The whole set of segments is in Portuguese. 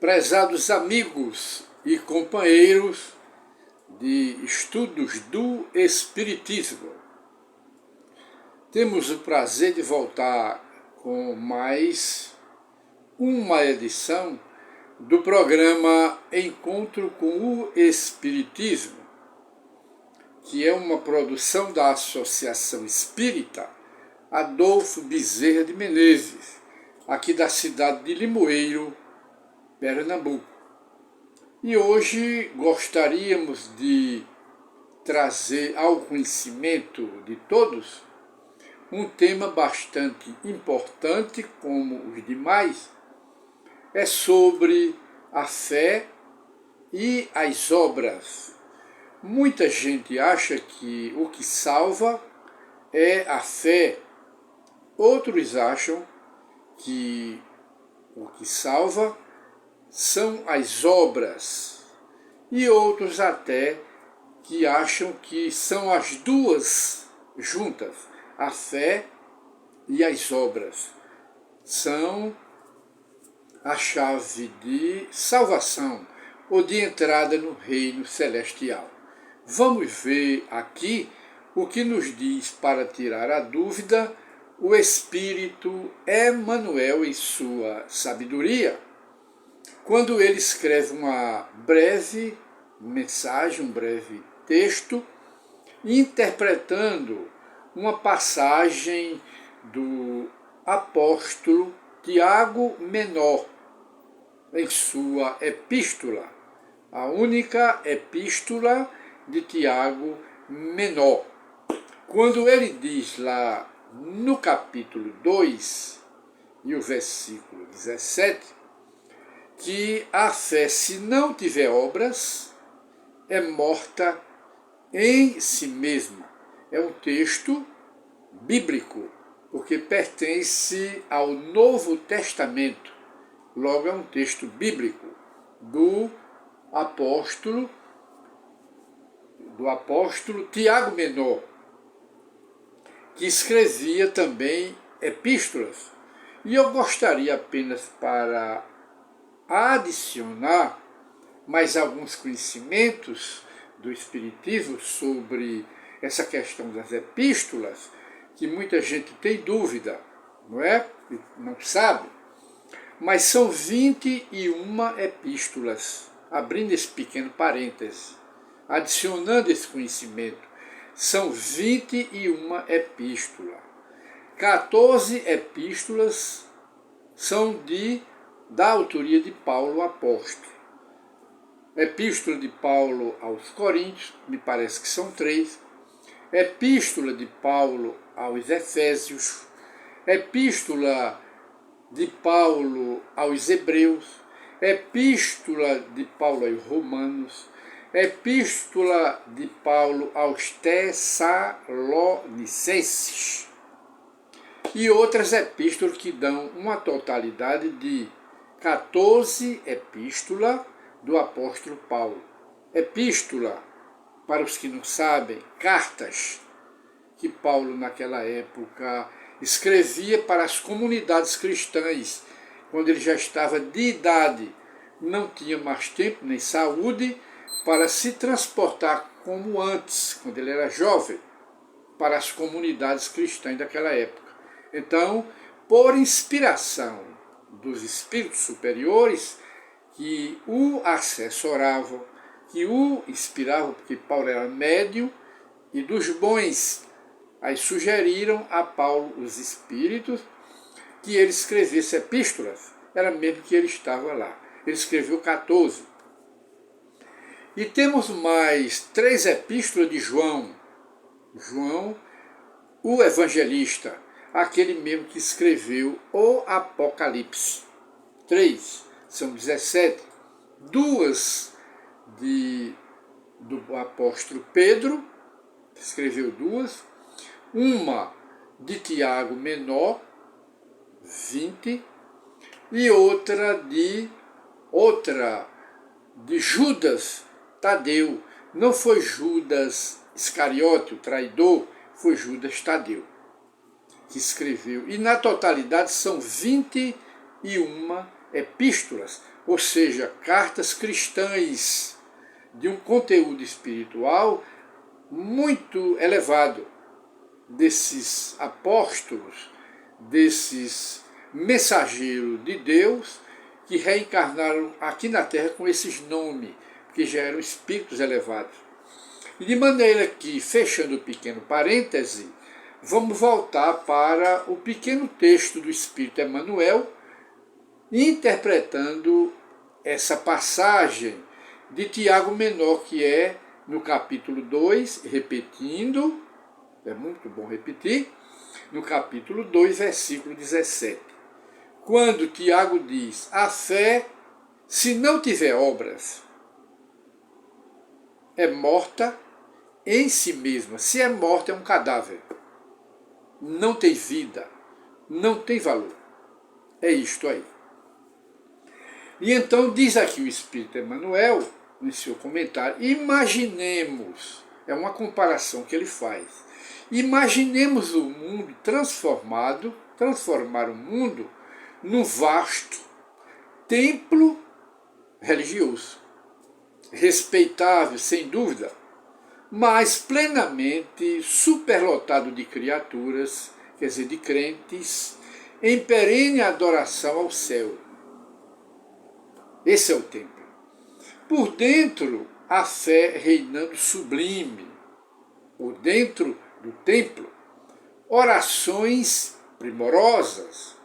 Prezados amigos e companheiros de estudos do Espiritismo, temos o prazer de voltar com mais uma edição do programa Encontro com o Espiritismo, que é uma produção da Associação Espírita Adolfo Bezerra de Menezes, aqui da cidade de Limoeiro, Pernambuco. E hoje gostaríamos de trazer ao conhecimento de todos um tema bastante importante, como os demais, é sobre a fé e as obras. Muita gente acha que o que salva é a fé, outros acham que o que salva são as obras, e outros até que acham que são as duas juntas, a fé e as obras. São a chave de salvação ou de entrada no reino celestial. Vamos ver aqui o que nos diz, para tirar a dúvida, o Espírito Emmanuel em sua sabedoria, quando ele escreve uma breve mensagem, um breve texto, interpretando uma passagem do apóstolo Tiago Menor, em sua epístola, a única epístola de Tiago Menor. Quando ele diz lá no capítulo 2, e o versículo 17, que a fé, se não tiver obras, é morta em si mesma. É um texto bíblico, porque pertence ao Novo Testamento. Logo, é um texto bíblico do apóstolo Tiago Menor, que escrevia também epístolas. E eu gostaria apenas, para adicionar mais alguns conhecimentos do Espiritismo sobre essa questão das epístolas, que muita gente tem dúvida, não é? Não sabe. Mas são 21 epístolas, abrindo esse pequeno parêntese, adicionando esse conhecimento. São 21 epístolas. 14 epístolas são da autoria de Paulo apóstolo. Epístola de Paulo aos Coríntios, me parece que são 3. Epístola de Paulo aos Efésios. Epístola de Paulo aos Hebreus. Epístola de Paulo aos Romanos. Epístola de Paulo aos Tessalonicenses. E outras epístolas que dão uma totalidade de 14 epístolas do apóstolo Paulo. Epístola, para os que não sabem, cartas que Paulo naquela época escrevia para as comunidades cristãs, quando ele já estava de idade, não tinha mais tempo nem saúde para se transportar como antes, quando ele era jovem, para as comunidades cristãs daquela época. Então, por inspiração dos espíritos superiores que o assessoravam, que o inspiravam, porque Paulo era médium, e dos bons, aí sugeriram a Paulo os espíritos que ele escrevesse epístolas. Era mesmo que ele estava lá. Ele escreveu 14. E temos mais 3 epístolas de João. João, o evangelista, aquele mesmo que escreveu o Apocalipse. 3, são 17. 2 do apóstolo Pedro, que escreveu 2. Uma de Tiago Menor, 20. E outra de Judas Tadeu. Não foi Judas Iscariote, o traidor, foi Judas Tadeu que escreveu. E na totalidade são 21 epístolas, ou seja, cartas cristãs de um conteúdo espiritual muito elevado, desses apóstolos, desses mensageiros de Deus que reencarnaram aqui na Terra com esses nomes, que já eram espíritos elevados. E de maneira que, fechando o pequeno parêntese, vamos voltar para o pequeno texto do Espírito Emmanuel, interpretando essa passagem de Tiago Menor, que é no capítulo 2, repetindo, é muito bom repetir, no capítulo 2, versículo 17. Quando Tiago diz, a fé, se não tiver obras, é morta em si mesma. Se é morta, é um cadáver. Não tem vida, não tem valor. É isto aí. E então diz aqui o Espírito Emmanuel, no seu comentário, imaginemos, é uma comparação que ele faz, imaginemos o mundo transformado, transformar o mundo num vasto templo religioso, respeitável, sem dúvida, mas plenamente superlotado de criaturas, quer dizer, de crentes, em perene adoração ao céu. Esse é o templo. Por dentro, a fé reinando sublime. Por dentro do templo, orações primorosas,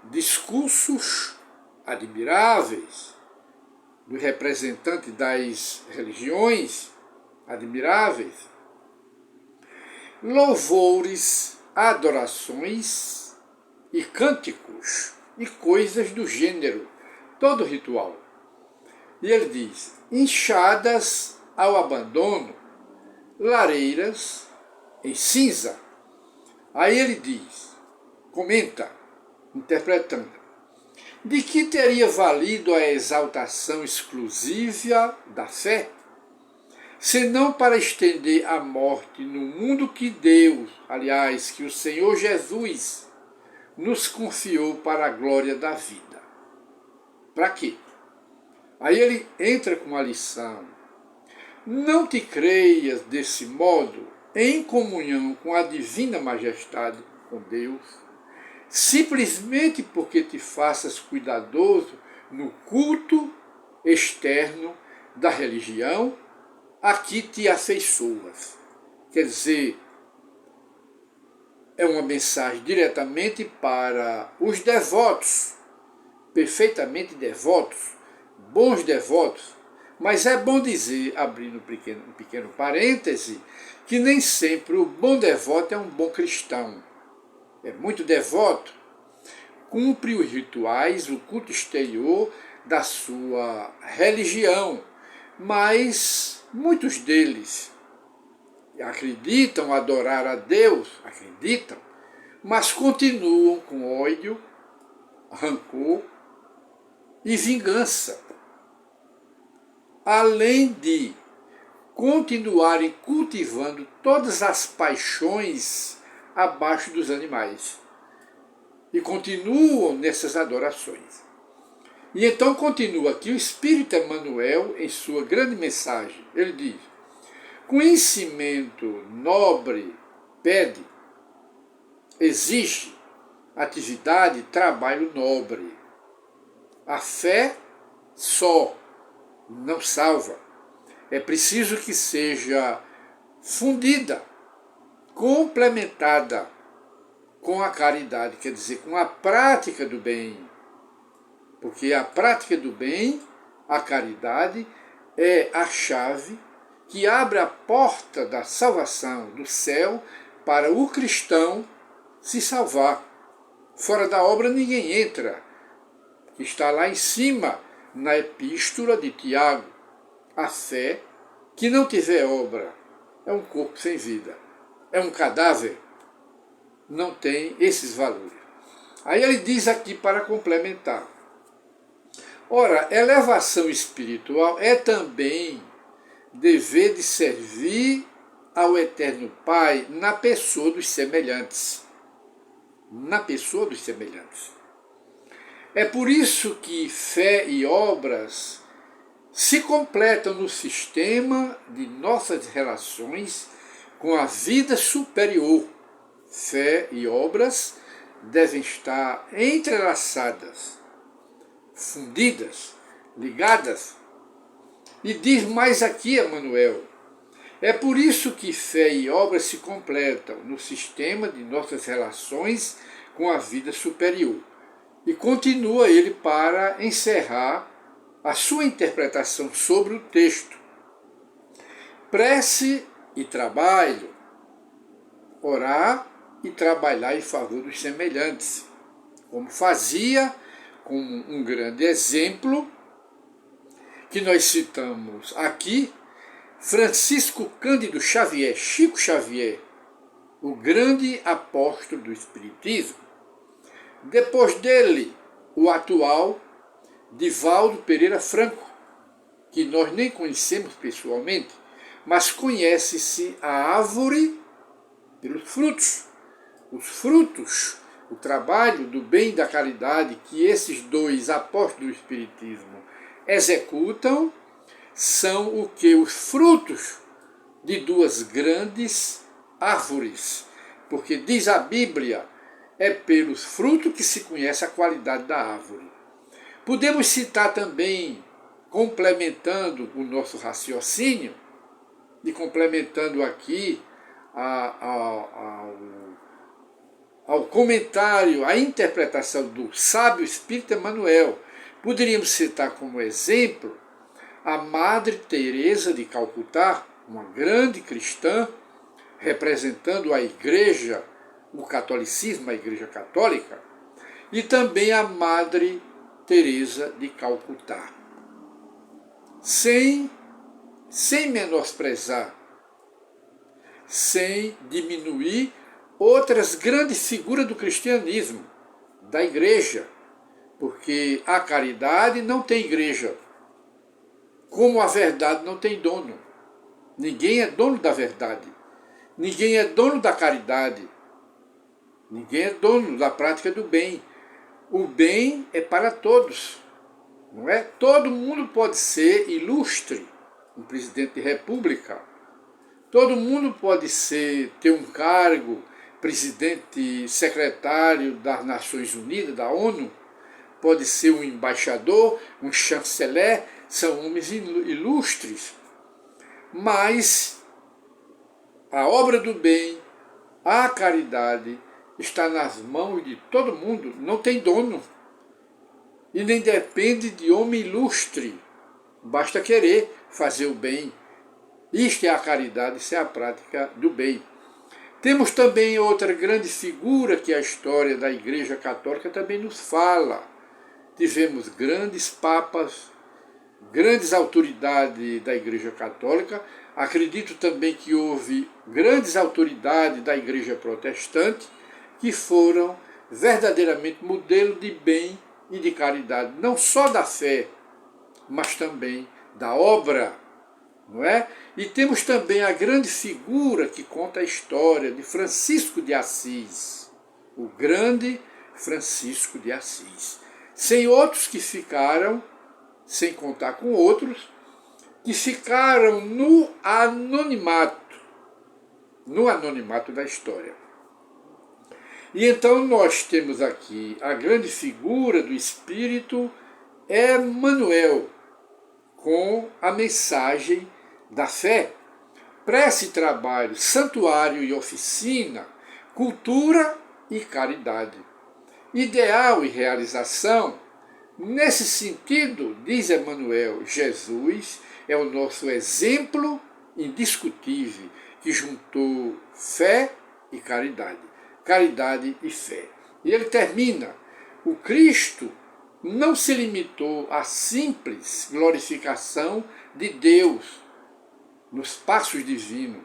discursos admiráveis do representante das religiões admiráveis, louvores, adorações e cânticos e coisas do gênero, todo ritual. E ele diz, inchadas ao abandono, lareiras em cinza. Aí ele diz, comenta, interpretando, de que teria valido a exaltação exclusiva da fé, senão para estender a morte no mundo que Deus, aliás, que o Senhor Jesus nos confiou para a glória da vida. Para quê? Aí ele entra com uma lição. Não te creias desse modo em comunhão com a divina majestade, com Deus, simplesmente porque te faças cuidadoso no culto externo da religião a que te afeiçoas. Quer dizer, é uma mensagem diretamente para os devotos, perfeitamente devotos, bons devotos, mas é bom dizer, abrindo um pequeno parêntese, que nem sempre o bom devoto é um bom cristão. É muito devoto, cumpre os rituais, o culto exterior da sua religião, mas muitos deles acreditam adorar a Deus, acreditam, mas continuam com ódio, rancor e vingança, além de continuarem cultivando todas as paixões abaixo dos animais. E continuam nessas adorações. E então continua aqui o Espírito Emmanuel em sua grande mensagem. Ele diz, conhecimento nobre pede, exige atividade, trabalho nobre. A fé só não salva. É preciso que seja fundida, complementada com a caridade, quer dizer, com a prática do bem. Porque a prática do bem, a caridade, é a chave que abre a porta da salvação do céu para o cristão se salvar. Fora da obra ninguém entra, que está lá em cima, na epístola de Tiago. A fé que não tiver obra é um corpo sem vida, é um cadáver, não tem esses valores. Aí ele diz aqui para complementar. Ora, elevação espiritual é também dever de servir ao Eterno Pai na pessoa dos semelhantes. Na pessoa dos semelhantes. É por isso que fé e obras se completam no sistema de nossas relações com a vida superior. Fé e obras devem estar entrelaçadas, fundidas, ligadas. E diz mais aqui Emmanuel: é por isso que fé e obras se completam no sistema de nossas relações com a vida superior. E continua ele para encerrar a sua interpretação sobre o texto. Prece e trabalho, orar e trabalhar em favor dos semelhantes, como fazia, como um grande exemplo, que nós citamos aqui, Francisco Cândido Xavier, Chico Xavier, o grande apóstolo do Espiritismo. Depois dele, o atual Divaldo Pereira Franco, que nós nem conhecemos pessoalmente, mas conhece-se a árvore pelos frutos. Os frutos, o trabalho do bem e da caridade que esses dois apóstolos do Espiritismo executam, são o que? Os frutos de duas grandes árvores. Porque diz a Bíblia, é pelos frutos que se conhece a qualidade da árvore. Podemos citar também, complementando o nosso raciocínio, e complementando aqui ao comentário, à interpretação do sábio espírita Emmanuel, poderíamos citar como exemplo a Madre Teresa de Calcutá, uma grande cristã, representando a Igreja, o catolicismo, a Igreja Católica, e também a Madre Teresa de Calcutá. Sem menosprezar, sem diminuir outras grandes figuras do cristianismo, da Igreja, porque a caridade não tem igreja, como a verdade não tem dono. Ninguém é dono da verdade, ninguém é dono da caridade, ninguém é dono da prática do bem. O bem é para todos, não é? Todo mundo pode ser ilustre, um presidente de república. Todo mundo pode ter um cargo, presidente secretário das Nações Unidas, da ONU, pode ser um embaixador, um chanceler, são homens ilustres. Mas a obra do bem, a caridade, está nas mãos de todo mundo, não tem dono. E nem depende de homem ilustre. Basta querer fazer o bem. Isto é a caridade, isso é a prática do bem. Temos também outra grande figura que a história da Igreja Católica também nos fala. Tivemos grandes papas, grandes autoridades da Igreja Católica. Acredito também que houve grandes autoridades da Igreja Protestante que foram verdadeiramente modelo de bem e de caridade, não só da fé, mas também da obra, não é? E temos também a grande figura que conta a história de Francisco de Assis, o grande Francisco de Assis. Sem outros que ficaram, sem contar com outros, que ficaram no anonimato da história. E então nós temos aqui a grande figura do Espírito Emmanuel, com a mensagem da fé, prece e trabalho, santuário e oficina, cultura e caridade. Ideal e realização. Nesse sentido, diz Emmanuel, Jesus é o nosso exemplo indiscutível que juntou fé e caridade. Caridade e fé. E ele termina: o Cristo não se limitou à simples glorificação de Deus nos passos divinos,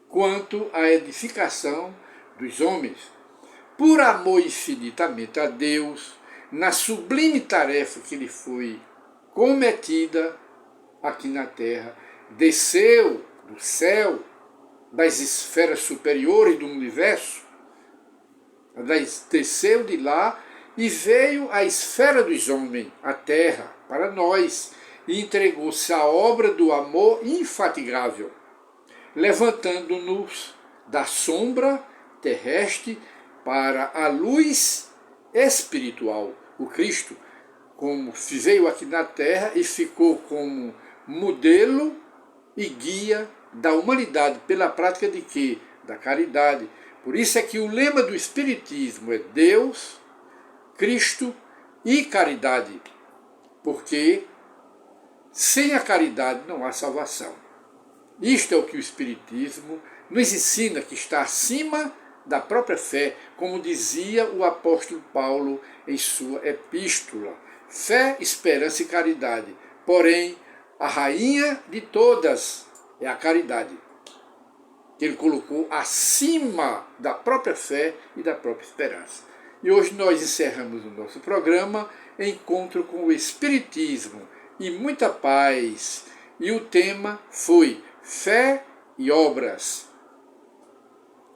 quanto à edificação dos homens. Por amor infinitamente a Deus, na sublime tarefa que lhe foi cometida aqui na terra, desceu do céu, das esferas superiores do universo, desceu de lá e veio à esfera dos homens, a terra, para nós, e entregou-se à obra do amor infatigável, levantando-nos da sombra terrestre para a luz espiritual. O Cristo, como veio aqui na terra e ficou como modelo e guia da humanidade pela prática de quê? Da caridade. Por isso é que o lema do Espiritismo é Deus, Cristo e caridade, porque sem a caridade não há salvação. Isto é o que o Espiritismo nos ensina, que está acima da própria fé, como dizia o apóstolo Paulo em sua epístola. Fé, esperança e caridade. Porém, a rainha de todas é a caridade, que ele colocou acima da própria fé e da própria esperança. E hoje nós encerramos o nosso programa, Encontro com o Espiritismo, e muita paz. E o tema foi Fé e Obras.